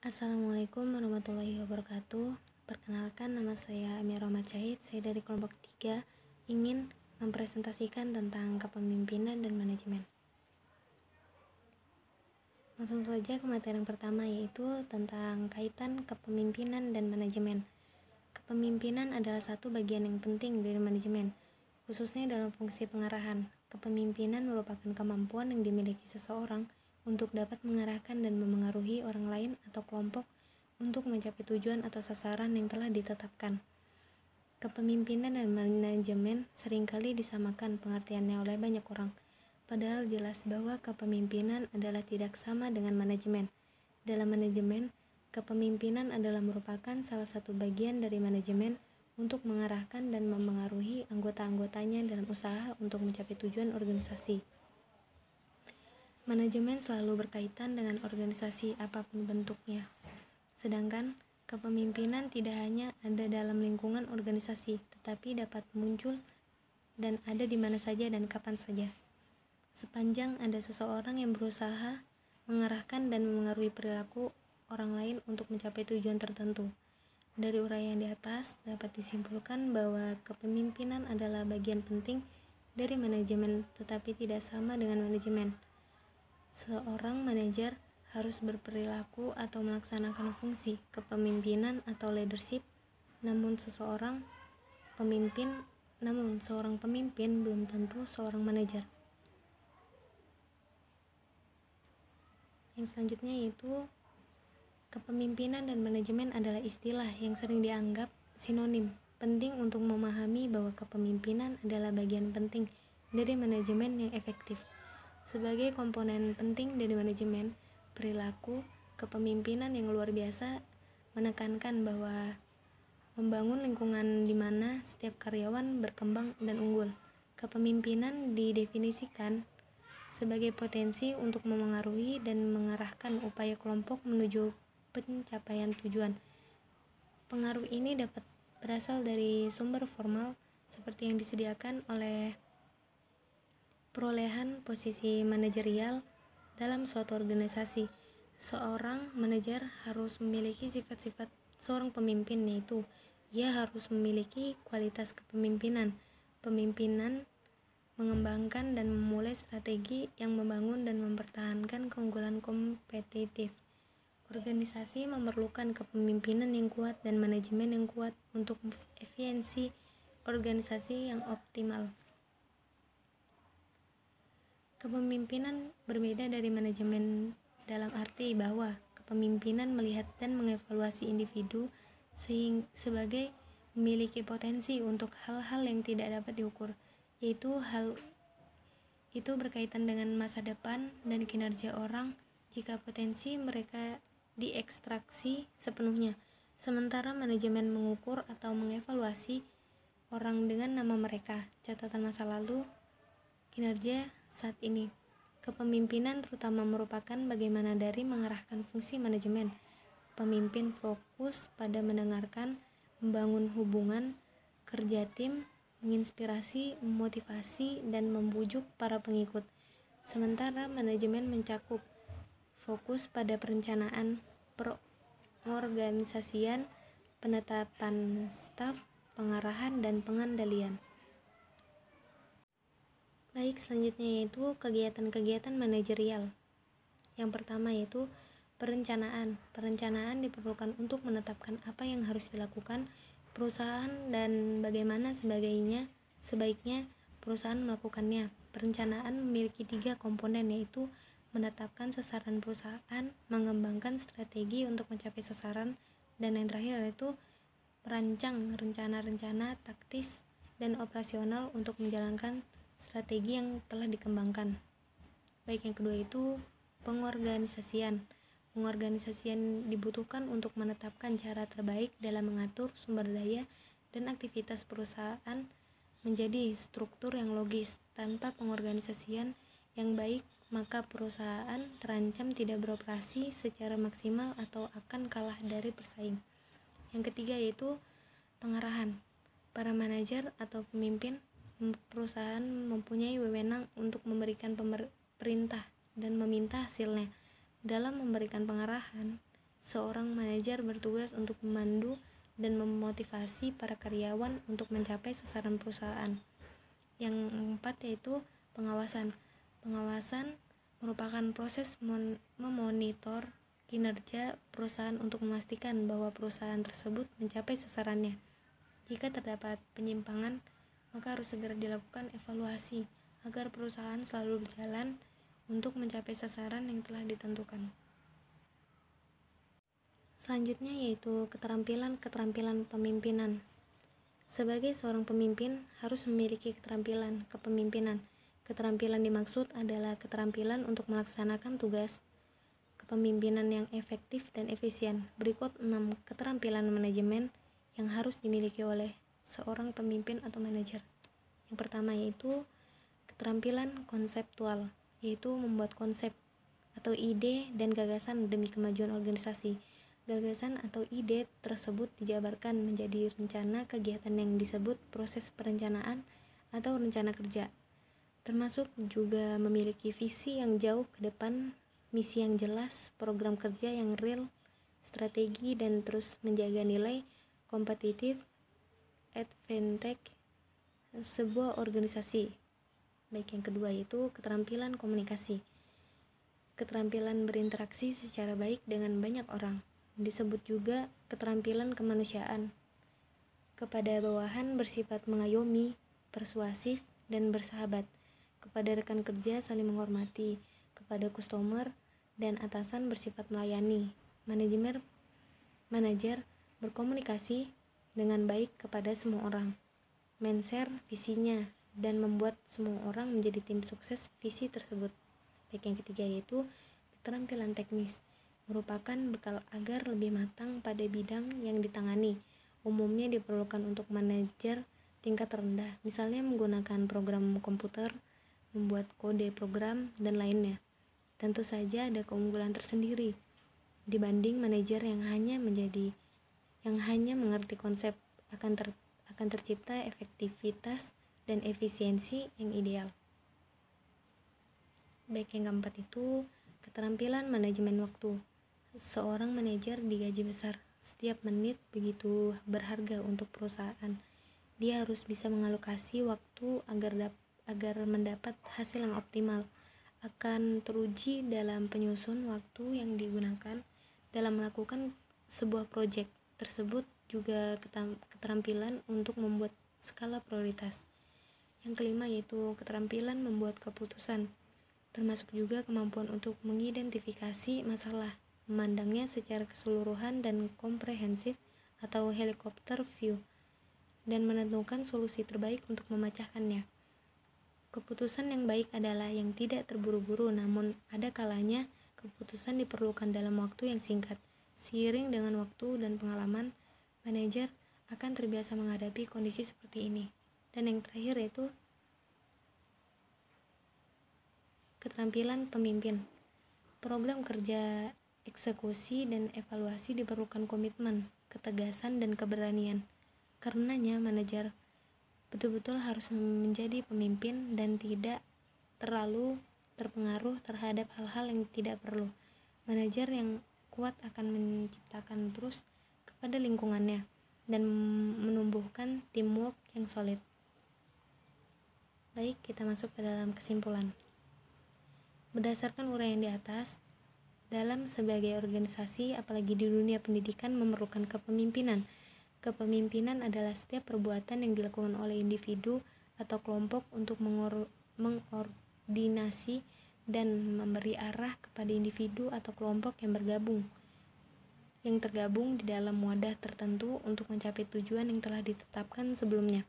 Assalamualaikum warahmatullahi wabarakatuh. Perkenalkan, nama saya Amir Rahmat Syahid. Saya dari kelompok 3 ingin mempresentasikan tentang kepemimpinan dan manajemen. Langsung saja ke materi yang pertama, yaitu tentang kaitan kepemimpinan dan manajemen. Kepemimpinan adalah satu bagian yang penting dari manajemen, khususnya dalam fungsi pengarahan. Kepemimpinan merupakan kemampuan yang dimiliki seseorang untuk dapat mengarahkan dan memengaruhi orang lain atau kelompok untuk mencapai tujuan atau sasaran yang telah ditetapkan. Kepemimpinan dan manajemen seringkali disamakan pengertiannya oleh banyak orang, padahal jelas bahwa kepemimpinan adalah tidak sama dengan manajemen. Dalam manajemen, kepemimpinan adalah merupakan salah satu bagian dari manajemen untuk mengarahkan dan memengaruhi anggota-anggotanya dalam usaha untuk mencapai tujuan organisasi. Manajemen selalu berkaitan dengan organisasi apapun bentuknya. Sedangkan kepemimpinan tidak hanya ada dalam lingkungan organisasi, tetapi dapat muncul dan ada di mana saja dan kapan saja. Sepanjang ada seseorang yang berusaha mengarahkan dan memengaruhi perilaku orang lain untuk mencapai tujuan tertentu. Dari uraian di atas dapat disimpulkan bahwa kepemimpinan adalah bagian penting dari manajemen, tetapi tidak sama dengan manajemen. Seorang manajer harus berperilaku atau melaksanakan fungsi kepemimpinan atau leadership, namun seorang pemimpin belum tentu seorang manajer. Yang selanjutnya yaitu kepemimpinan dan manajemen adalah istilah yang sering dianggap sinonim. Penting untuk memahami bahwa kepemimpinan adalah bagian penting dari manajemen yang efektif. Sebagai komponen penting dari manajemen, perilaku kepemimpinan yang luar biasa menekankan bahwa membangun lingkungan di mana setiap karyawan berkembang dan unggul. Kepemimpinan didefinisikan sebagai potensi untuk memengaruhi dan mengarahkan upaya kelompok menuju pencapaian tujuan. Pengaruh ini dapat berasal dari sumber formal seperti yang disediakan oleh perolehan posisi manajerial dalam suatu organisasi. Seorang manajer harus memiliki sifat-sifat seorang pemimpin, yaitu ia harus memiliki kualitas kepemimpinan. Pemimpinan mengembangkan dan memulai strategi yang membangun dan mempertahankan keunggulan kompetitif. Organisasi memerlukan kepemimpinan yang kuat dan manajemen yang kuat untuk efisiensi organisasi yang optimal. Kepemimpinan berbeda dari manajemen dalam arti bahwa kepemimpinan melihat dan mengevaluasi individu sebagai memiliki potensi untuk hal-hal yang tidak dapat diukur, yaitu hal itu berkaitan dengan masa depan dan kinerja orang jika potensi mereka diekstraksi sepenuhnya. Sementara manajemen mengukur atau mengevaluasi orang dengan nama mereka, catatan masa lalu, kinerja saat ini. Kepemimpinan terutama merupakan bagaimana dari mengarahkan fungsi manajemen. Pemimpin fokus pada mendengarkan, membangun hubungan kerja tim, menginspirasi, memotivasi, dan membujuk para pengikut. Sementara manajemen mencakup fokus pada perencanaan, pengorganisasian, penetapan staf, pengarahan, dan pengendalian. Baik, selanjutnya yaitu kegiatan-kegiatan manajerial. Yang pertama yaitu perencanaan. Perencanaan diperlukan untuk menetapkan apa yang harus dilakukan perusahaan dan bagaimana sebaiknya perusahaan melakukannya. Perencanaan memiliki 3 komponen, yaitu menetapkan sasaran perusahaan, mengembangkan strategi untuk mencapai sasaran, dan yang terakhir yaitu merancang rencana-rencana taktis dan operasional untuk menjalankan strategi yang telah dikembangkan. Baik, yang kedua itu pengorganisasian. Pengorganisasian dibutuhkan untuk menetapkan cara terbaik dalam mengatur sumber daya dan aktivitas perusahaan menjadi struktur yang logis. Tanpa pengorganisasian yang baik, maka perusahaan terancam tidak beroperasi secara maksimal atau akan kalah dari pesaing. Yang ketiga yaitu pengarahan. Para manajer atau pemimpin perusahaan mempunyai wewenang untuk memberikan perintah dan meminta hasilnya. Dalam memberikan pengarahan, Seorang manajer bertugas untuk memandu dan memotivasi para karyawan untuk mencapai sasaran perusahaan. Yang keempat yaitu pengawasan. Pengawasan merupakan proses memonitor kinerja perusahaan untuk memastikan bahwa perusahaan tersebut mencapai sasarannya. Jika terdapat penyimpangan, maka harus segera dilakukan evaluasi agar perusahaan selalu berjalan untuk mencapai sasaran yang telah ditentukan. Selanjutnya yaitu keterampilan pemimpinan. Sebagai seorang pemimpin harus memiliki keterampilan kepemimpinan. Keterampilan dimaksud adalah keterampilan untuk melaksanakan tugas kepemimpinan yang efektif dan efisien. Berikut 6 keterampilan manajemen yang harus dimiliki oleh seorang pemimpin atau manajer. Yang pertama yaitu keterampilan konseptual, yaitu membuat konsep atau ide dan gagasan demi kemajuan organisasi. Gagasan atau ide tersebut dijabarkan menjadi rencana kegiatan yang disebut proses perencanaan atau rencana kerja, termasuk juga memiliki visi yang jauh ke depan, misi yang jelas, program kerja yang real, strategi, dan terus menjaga nilai kompetitif advantage sebuah organisasi. Baik, yang kedua yaitu keterampilan komunikasi. Keterampilan berinteraksi secara baik dengan banyak orang. Disebut juga keterampilan kemanusiaan. Kepada bawahan bersifat mengayomi, persuasif, dan bersahabat. Kepada rekan kerja saling menghormati. Kepada customer dan atasan bersifat melayani. Manajer berkomunikasi dengan baik kepada semua orang, men-share visinya, dan membuat semua orang menjadi tim sukses visi tersebut. Baik, yang ketiga yaitu keterampilan teknis, merupakan bekal agar lebih matang pada bidang yang ditangani. Umumnya diperlukan untuk manajer tingkat rendah, misalnya menggunakan program komputer, membuat kode program, dan lainnya. Tentu saja ada keunggulan tersendiri dibanding manajer yang hanya mengerti konsep. Akan tercipta efektivitas dan efisiensi yang ideal. Baik, yang keempat itu keterampilan manajemen waktu. Seorang manajer digaji besar. Setiap menit begitu berharga untuk perusahaan. Dia harus bisa mengalokasi waktu agar mendapat hasil yang optimal. Akan teruji dalam penyusun waktu yang digunakan dalam melakukan sebuah proyek tersebut, juga keterampilan untuk membuat skala prioritas. Yang kelima yaitu keterampilan membuat keputusan, termasuk juga kemampuan untuk mengidentifikasi masalah, memandangnya secara keseluruhan dan komprehensif atau helikopter view, dan menentukan solusi terbaik untuk memecahkannya. Keputusan yang baik adalah yang tidak terburu-buru, namun ada kalanya keputusan diperlukan dalam waktu yang singkat. Seiring dengan waktu dan pengalaman, manajer akan terbiasa menghadapi kondisi seperti ini. Dan yang terakhir yaitu keterampilan pemimpin. Program kerja, eksekusi, dan evaluasi diperlukan komitmen, ketegasan, dan keberanian. Karenanya manajer betul-betul harus menjadi pemimpin dan tidak terlalu terpengaruh terhadap hal-hal yang tidak perlu. Manajer yang kuat akan menciptakan terus kepada lingkungannya dan menumbuhkan teamwork yang solid. Baik, kita masuk ke dalam kesimpulan. Berdasarkan uraian di atas, dalam sebagai organisasi, apalagi di dunia pendidikan, memerlukan kepemimpinan. Kepemimpinan adalah setiap perbuatan yang dilakukan oleh individu atau kelompok untuk mengordinasi dan memberi arah kepada individu atau kelompok yang tergabung di dalam wadah tertentu untuk mencapai tujuan yang telah ditetapkan sebelumnya.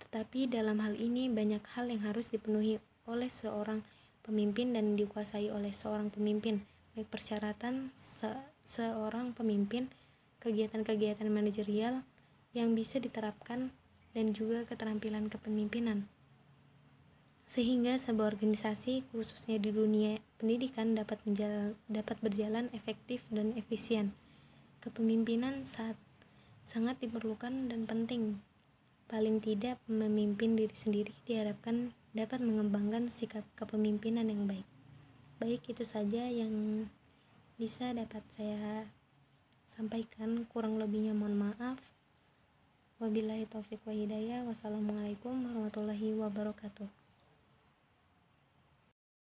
Tetapi dalam hal ini banyak hal yang harus dipenuhi oleh seorang pemimpin dan dikuasai oleh seorang pemimpin, baik persyaratan seorang pemimpin, kegiatan-kegiatan manajerial yang bisa diterapkan, dan juga keterampilan kepemimpinan. Sehingga sebuah organisasi, khususnya di dunia pendidikan, dapat berjalan efektif dan efisien. Kepemimpinan sangat diperlukan dan penting. Paling tidak, memimpin diri sendiri diharapkan dapat mengembangkan sikap kepemimpinan yang baik. Baik, itu saja yang bisa dapat saya sampaikan, kurang lebihnya mohon maaf. Wabillahi taufiq wa hidayah. Wassalamualaikum warahmatullahi wabarakatuh.